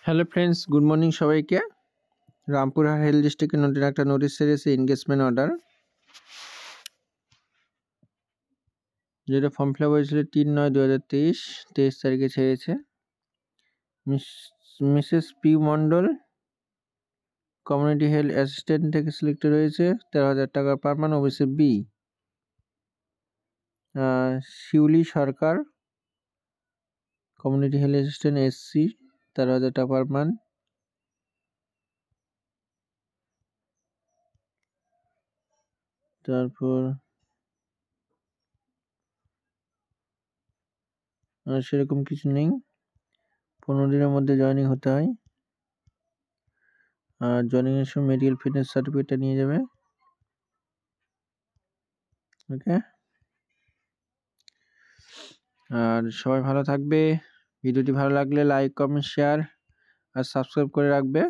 Hello friends, good morning সবাইকে। Rampurhat health ডিস্ট্রিক্টের নতুন একটা নোটিশ ছেড়েছে, এনগেজমেন্ট অর্ডার, যেটা ফর্ম ফিল আপ হয়েছিল 3/9/2023 23 তারিখে ছেড়েছে। Mrs P Mondal community health assistant থেকে সিলেক্টেড হয়েছে, 13,000 টাকা পার মান, ওবিসি বি। শিউলি সরকার কমিউনিটি হেলথ অ্যাসিস্ট্যান্ট এসসি, 13,000 টাকা পার মান। তারপর সেরকম কিছু নেই, 15 দিনের মধ্যে জয়েনিং হতে হয়। আর জয়েনিং এর সময় মেডিকেল ফিটনেস সার্টিফিকেটটা নিয়ে যাবে। ওকে, আর সবাই ভালো থাকবে। ভিডিওটি ভালো লাগলে লাইক, কমেন্ট, শেয়ার আর সাবস্ক্রাইব করে রাখবে।